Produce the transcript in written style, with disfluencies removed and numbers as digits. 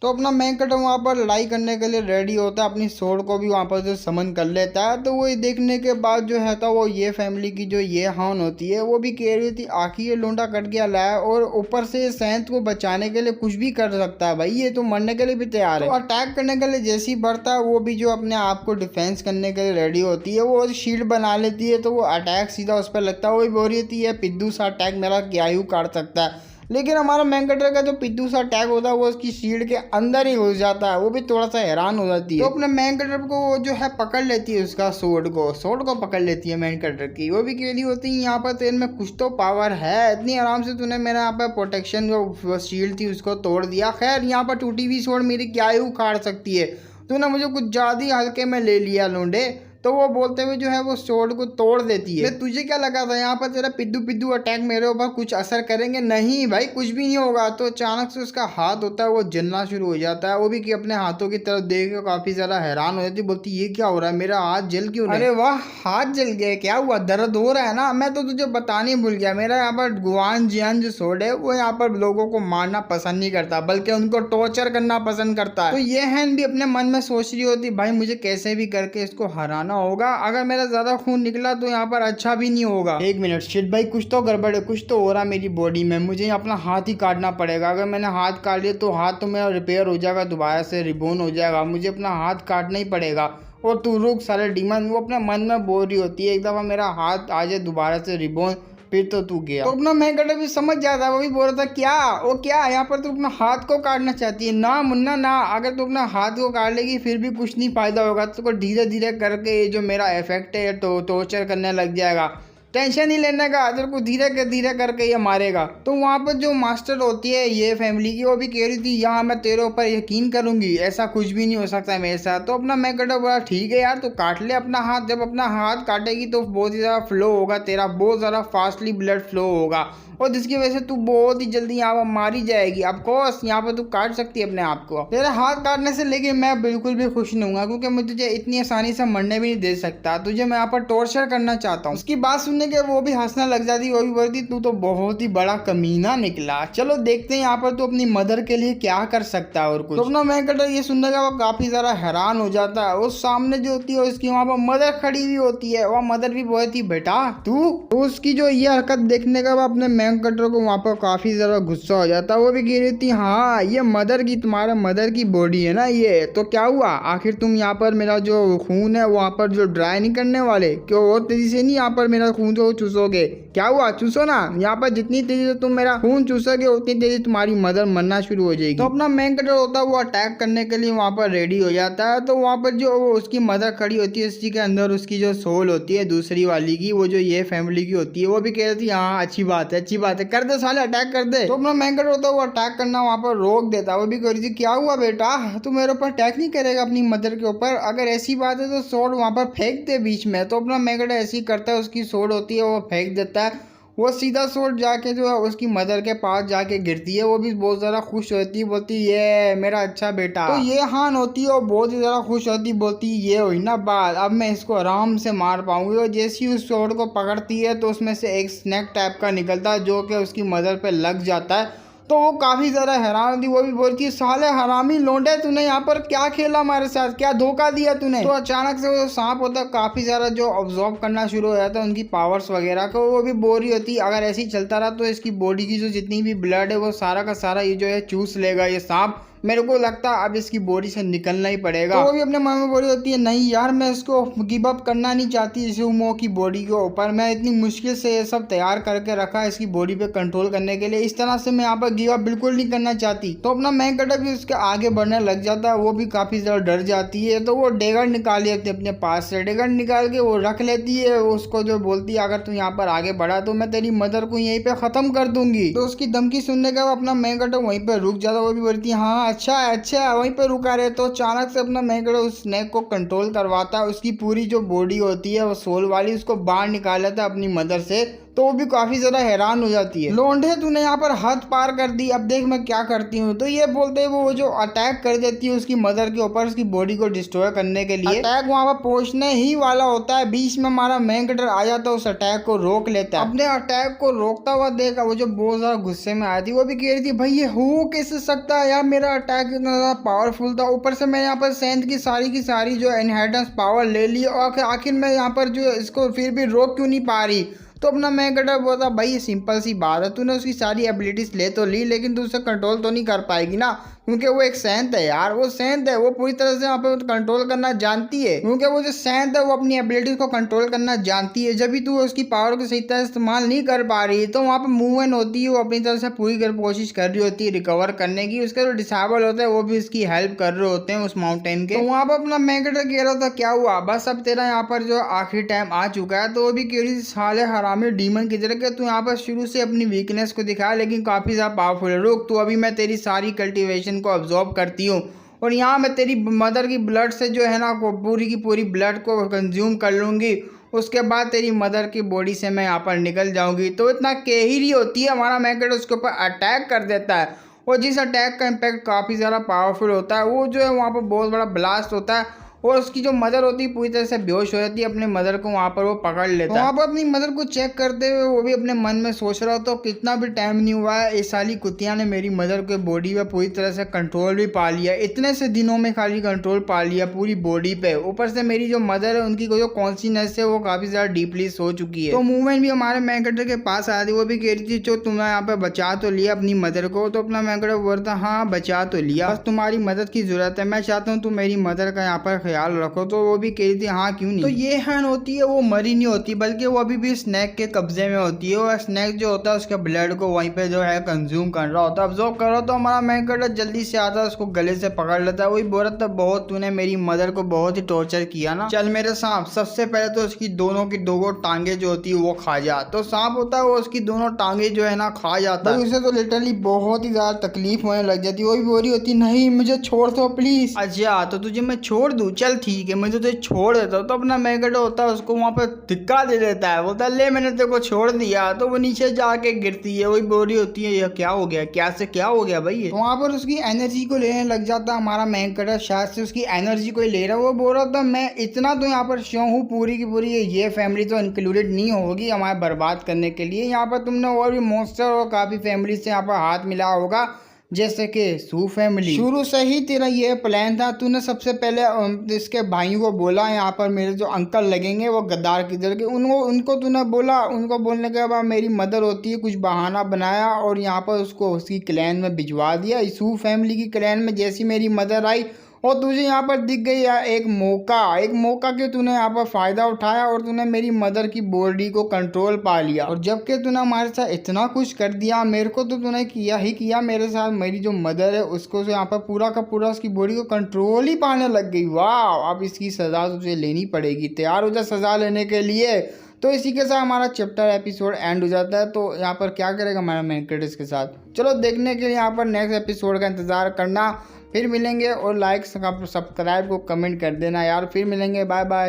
तो अपना main cutter वहाँ पर लड़ाई करने के लिए रेडी होता है, अपनी स्वॉर्ड को भी वहाँ पर जो समन कर लेता है। तो वो देखने के बाद जो है तो वो ये फैमिली की जो ये हान होती है वो भी कह रही थी आखिर ये लोंडा कट गया लाया, और ऊपर से सैंत को बचाने के लिए कुछ भी कर सकता है भाई, ये तो मरने के लिए भी तैयार है। तो अटैक करने के लिए जैसे ही बढ़ता है वो भी जो अपने आप को डिफेंस करने के लिए रेडी होती है, वो शील्ड बना लेती है। तो वो अटैक सीधा उस पर लगता है, वो भी बोल रही है पिद्दू सा अटैक मेरा क्या ही काट सकता है। लेकिन हमारा मैंकटर का जो पिद्दू सा अटैक होता है वो उसकी शील्ड के अंदर ही घुस जाता है, वो भी थोड़ा सा हैरान हो जाती है। तो अपने मैंकटर को वो जो है पकड़ लेती है, उसका सोर्ड को पकड़ लेती है मैंकटर की। वो भी कह रही होती है यहाँ पर तेरे में कुछ तो पावर है, इतनी आराम से तूने मेरा यहाँ पर प्रोटेक्शन जो शील्ड थी उसको तोड़ दिया। खैर यहाँ पर टूटी हुई सोर्ड मेरी क्या ही उखाड़ सकती है, तूने मुझे कुछ ज़्यादा ही हल्के में ले लिया लोंडे। तो वो बोलते हुए जो है वो सोर्ड को तोड़ देती है। तुझे क्या लगा था यहाँ पर तेरा पिद्दू पिद्दू अटैक मेरे ऊपर कुछ असर करेंगे? नहीं भाई, कुछ भी नहीं होगा। तो अचानक से उसका हाथ होता है वो जलना शुरू हो जाता है। वो भी कि अपने हाथों की तरफ देख के काफी ज्यादा हैरान हो जाती, बोलती ये क्या हो रहा है, मेरा हाथ जल क्यों रहा है? अरे वाह, हाथ जल गया, क्या हुआ, दर्द हो रहा है ना? मैं तो तुझे बताने भूल गया, मेरा यहाँ पर गुआन जियान जो सोर्ड है वो यहाँ पर लोगों को मारना पसंद नहीं करता, बल्कि उनको टॉर्चर करना पसंद करता है। तो ये हैन भी अपने मन में सोच रही होती भाई मुझे कैसे भी करके इसको हराना होगा, अगर मेरा ज्यादा खून निकला तो यहाँ पर अच्छा भी नहीं होगा। एक मिनट शिट भाई, कुछ तो गड़बड़ है, कुछ तो हो रहा मेरी बॉडी में, मुझे अपना हाथ ही काटना पड़ेगा। अगर मैंने हाथ काट लिया तो हाथ तो मेरा रिपेयर हो जाएगा, दोबारा से रिबोन हो जाएगा, मुझे अपना हाथ काटना ही पड़ेगा। और तू रुक सारे डीमन, वो अपने मन में बोल रही होती है एक दफा मेरा हाथ आ जाए दोबारा से रिबोन, फिर तो तू गया। तो अपना मैंकटर भी समझ जाता है, वो भी बोल रहा था क्या वो क्या यहाँ पर तू अपना हाथ को काटना चाहती है? ना मुन्ना ना, अगर तू अपना हाथ को काट लेगी फिर भी कुछ नहीं फायदा होगा, तुझको धीरे धीरे करके ये जो मेरा इफेक्ट है तो टॉर्चर करने लग जाएगा। टेंशन नहीं लेने का, तेरे को धीरे करके ये मारेगा। तो वहाँ पर जो मास्टर होती है ये फैमिली की, वो भी कह रही थी यहाँ मैं तेरे ऊपर यकीन करूंगी, ऐसा कुछ भी नहीं हो सकता मेरे साथ। तो अपना मैंकटर बोला ठीक है यार, तो काट ले अपना हाथ, जब अपना हाथ काटेगी तो बहुत ही ज़्यादा फ्लो होगा तेरा, बहुत ज़्यादा फास्टली ब्लड फ्लो होगा, और जिसकी वजह से तू बहुत ही जल्दी यहाँ पर मारी जाएगी। ऑफकोर्स यहाँ पर तू काट सकती है अपने आप को, तेरे हाथ काटने से लेकिन मैं बिल्कुल भी खुश नहीं हूँ, क्योंकि मैं तुझे इतनी आसानी से मरने भी नहीं दे सकता, तुझे मैं यहाँ पर टॉर्चर करना चाहता हूँ। उसकी बात सुनने के वो भी हंसने लग जाती, वो भी बोलती तू तो बहुत ही बड़ा कमीना निकला, चलो देखते हैं यहाँ पर तू अपनी मदर के लिए क्या कर सकता है और कुछ। तो अपना मैंकटर ये सुनने का वो काफी ज्यादा हैरान हो जाता है। उस सामने जो होती है उसकी वहाँ पर मदर खड़ी हुई होती है, वह मदर भी बोलती बेटा तू, तो उसकी जो ये हरकत देखने का अपने मैंकटर को वहाँ पर काफी ज्यादा गुस्सा हो जाता है। वो भी कह रही थी हाँ ये मदर की, तुम्हारा मदर की बॉडी है ना ये, तो क्या हुआ आखिर तुम यहाँ पर मेरा जो खून है वहाँ पर जो ड्राई नहीं करने वाले, क्यों और तेजी से नहीं यहाँ पर मेरा खून जो चूसोगे? क्या हुआ, चूसो ना, यहाँ पर जितनी तेजी से तुम मेरा खून चूसोगे उतनी तेजी तुम्हारी मदर मरना शुरू हो जाएगी। तो अपना मैंकटर होता है वो अटैक करने के लिए वहाँ पर रेडी हो जाता है। तो वहाँ पर जो उसकी मदर खड़ी होती है उसी के अंदर उसकी जो सोल होती है दूसरी वाली की, वो जो ये फैमिली की होती है, वो भी कह रही थी हाँ अच्छी बात है कर दे साले, अटैक कर दे। तो अपना मैंकटर होता है वो अटैक करना वहाँ पर रोक देता है। वो भी कह रही थी क्या हुआ बेटा, तू मेरे ऊपर अटैक नहीं करेगा अपनी मदर के ऊपर? अगर ऐसी बात है तो सोड वहाँ पर फेंक दे बीच में। तो अपना मैंकटर ऐसे ही करता है, उसकी सोड होती है वो फेंक देता है, वो सीधा सोड जाके जो है उसकी मदर के पास जाके गिरती है। वो भी बहुत ज़्यादा खुश होती है, बोलती ये मेरा अच्छा बेटा। तो ये हान होती है और बहुत ही ज़्यादा खुश होती, बोलती ये हुई ना बात, अब मैं इसको आराम से मार पाऊंगी। और जैसे ही उस सोड को पकड़ती है तो उसमें से एक स्नैक टाइप का निकलता है जो कि उसकी मदर पे लग जाता है। तो वो काफ़ी ज़्यादा हैरान होती, वो भी बोलती है साले हरामी लोंडे तूने यहाँ पर क्या खेला हमारे साथ, क्या धोखा दिया तूने? तो अचानक से वो सांप होता है काफ़ी ज़्यादा जो ऑब्जॉर्व करना शुरू हो जाता है उनकी पावर्स वगैरह को। वो भी बोल रही होती अगर ऐसे ही चलता रहा तो इसकी बॉडी की जो जितनी भी ब्लड है वो सारा का सारा ये जो है चूस लेगा ये सांप, मेरे को लगता है अब इसकी बॉडी से निकलना ही पड़ेगा। तो वो भी अपने मन में बोल रही होती है नहीं यार मैं इसको गिव अप करना नहीं चाहती इस उमो की बॉडी के ऊपर, मैं इतनी मुश्किल से ये सब तैयार करके रखा है इसकी बॉडी पे कंट्रोल करने के लिए, इस तरह से मैं यहाँ पर गिव अप बिल्कुल नहीं करना चाहती। तो अपना मैंकटर भी उसके आगे बढ़ने लग जाता है, वो भी काफी ज्यादा डर जाती है। तो वो डेगर निकाल लेती है अपने पास से, डेगर निकाल के वो रख लेती है, उसको जो बोलती है अगर तू यहाँ पर आगे बढ़ा तो मैं तेरी मदर को यहीं पे खत्म कर दूंगी। तो उसकी धमकी सुनने के बाद अपना मैंकटर वहीं पे रुक जाता है। वो भी बोलती है हाँ अच्छा वहीं पे रुका रहे। तो अचानक से अपना मैंकटर उस स्नेक को कंट्रोल करवाता है, उसकी पूरी जो बॉडी होती है वो सोल वाली उसको बाहर निकाल लेता है अपनी मदर से। तो वो भी काफी ज्यादा हैरान हो जाती है। लोंढे तूने यहाँ पर हद पार कर दी, अब देख मैं क्या करती हूँ। तो ये बोलते हैं वो जो अटैक कर देती है उसकी मदर के ऊपर, उसकी बॉडी को डिस्ट्रॉय करने के लिए। अटैक वहाँ पर पहुंचने ही वाला होता है, बीच में हमारा मेन कैरेक्टर आ जाता है, उस अटैक को रोक लेता है। अपने अटैक को रोकता हुआ देखा वो जो बहुत ज्यादा गुस्से में आई थी, वो भी कह रही थी भाई ये हो कैसे सकता है यार, मेरा अटैक इतना ज्यादा पावरफुल था, ऊपर से मैं यहाँ पर सेंथ की सारी जो इनहेरिटेंस पावर ले ली और आखिर मैं यहाँ पर जो इसको फिर भी रोक क्यों नहीं पा रही। तो अपना मैं कैरेक्टर बोलता भाई ये सिंपल सी बात है, तूने उसकी सारी एबिलिटीज ले तो ली लेकिन तू उसे कंट्रोल तो नहीं कर पाएगी ना, क्योंकि वो एक सेंथ है यार, वो सेंथ है, वो पूरी तरह से यहाँ पे कंट्रोल करना जानती है, क्योंकि वो जो सेंथ है वो अपनी एबिलिटीज को कंट्रोल करना जानती है। जब भी तू उसकी पावर को सही तरह इस्तेमाल नहीं कर पा रही तो वहाँ पे मूवमेंट होती है, वो अपनी तरफ से पूरी कोशिश कर रही होती है रिकवर करने की। उसके जो डिसेबल होते हैं वो भी उसकी हेल्प कर रहे होते हैं उस माउंटेन के। तो वहाँ पर अपना मैं कैरेक्टर कह रहा था क्या हुआ, बस अब तेरा यहाँ पर जो आखिरी टाइम आ चुका है। तो वो भी कह रही साले हरामी डीमन की तरह के तू यहाँ पर शुरू से अपनी वीकनेस को दिखाया लेकिन काफी ज्यादा पावरफुल है, रुक तो अभी मैं तेरी सारी कल्टीवेशन को अब्जॉर्ब करती हूँ और यहाँ मैं तेरी मदर की ब्लड से जो है ना पूरी की पूरी ब्लड को कंज्यूम कर लूंगी, उसके बाद तेरी मदर की बॉडी से मैं यहाँ पर निकल जाऊंगी। तो इतना कह ही रही होती है, हमारा मैकेट उसके ऊपर अटैक कर देता है और जिस अटैक का इम्पैक्ट काफ़ी ज़्यादा पावरफुल होता है, वो जो है वहाँ पर बहुत बड़ा ब्लास्ट होता है और उसकी जो मदर होती है पूरी तरह से बेहोश हो जाती है। अपने मदर को वहाँ पर वो पकड़ लेता है। वहाँ पर अपनी मदर को चेक करते हुए वो भी अपने मन में सोच रहा होता कितना भी टाइम नहीं हुआ है, इस साली कुतिया ने मेरी मदर के बॉडी पे पूरी तरह से कंट्रोल भी पा लिया, इतने से दिनों में खाली कंट्रोल पा लिया पूरी बॉडी पे। ऊपर से मेरी जो मदर है उनकी जो कॉन्शियसनेस है वो काफी ज्यादा डीपली सो चुकी है। तो मूवमेंट भी हमारे मैन कैरेक्टर के पास आ रही, वो भी कह रही थी जो तुमने यहाँ पे बचा तो लिया अपनी मदर को। तो अपना मैन कैरेक्टर बोलता हाँ बचा तो लिया, बस तुम्हारी मदद की जरूरत है, मैं चाहता हूँ तुम मेरी मदर का यहाँ पर ख्याल रखो। तो वो भी कह रही थी हाँ क्यों नहीं। तो ये हैन होती है वो मरी नहीं होती बल्कि वो अभी भी स्नैक के कब्जे में होती है, और स्नैक जो होता है उसके ब्लड को वहीं पे जो है कंज्यूम कर रहा होता है, ऑब्जॉर्व कर रहा। तो हमारा मैन कैरेक्टर जल्दी से आता है, उसको गले से पकड़ लेता है। वही बोल रहा था बहुत तूने मेरी मदर को बहुत ही टॉर्चर किया ना, चल मेरे सांप सबसे पहले तो उसकी दोनों की दो टांगे जो होती है वो खा जा। तो सांप होता है वो उसकी दोनों टांगे जो है ना खा जाता है, उसे तो लिटरली बहुत ही ज्यादा तकलीफ होने लग जाती है। वो भी बोल रही होती नहीं मुझे छोड़ दो प्लीज। अच्छा तो तुझे मैं छोड़ दूं, चल ठीक है मुझे तुझे छोड़ देता हूँ। तो अपना मैकेट होता है उसको वहाँ पर धिक्का दे देता है, बोलता है ले मैंने तेरे को छोड़ दिया। तो वो नीचे जाके गिरती है, वही बोल रही होती है ये क्या हो गया, क्या से क्या हो गया भाई। तो वहाँ पर उसकी एनर्जी को लेने लग जाता है हमारा मैकेट, शायद से उसकी एनर्जी को ही ले रहा है। वो बोल रहा था मैं इतना तो यहाँ पर श्योर हूँ पूरी की पूरी ये फैमिली तो इंक्लूडेड नहीं होगी हमारे बर्बाद करने के लिए। यहाँ पर तुमने और भी मॉन्स्टर और काफी फैमिली से यहाँ पर हाथ मिला होगा, जैसे कि सू फैमिली। शुरू से ही तेरा ये प्लान था, तूने सबसे पहले इसके भाइयों को बोला यहाँ पर मेरे जो अंकल लगेंगे वो गद्दार किधर के, उनको तूने बोला, उनको बोलने के बाद मेरी मदर होती है कुछ बहाना बनाया और यहाँ पर उसको उसकी क्लैन में भिजवा दिया। सू फैमिली की क्लैन में जैसी मेरी मदर आई और तुझे यहाँ पर दिख गई एक मौका कि तूने यहाँ पर फायदा उठाया और तूने मेरी मदर की बॉडी को कंट्रोल पा लिया। और जबकि तूने हमारे साथ इतना कुछ कर दिया, मेरे को तो तूने किया ही किया मेरे साथ, मेरी जो मदर है उसको यहाँ पर पूरा का पूरा उसकी बॉडी को कंट्रोल ही पाने लग गई। वाह अब इसकी सजा तुझे लेनी पड़ेगी, तैयार हो जा सजा लेने के लिए। तो इसी के साथ हमारा चैप्टर एपिसोड एंड हो जाता है। तो यहाँ पर क्या करेगा हमारा मेन कैरेक्टर इसके साथ, चलो देखने के लिए यहाँ पर नेक्स्ट एपिसोड का इंतजार करना। फिर मिलेंगे और लाइक सब्सक्राइब को कमेंट कर देना यार, फिर मिलेंगे, बाय बाय।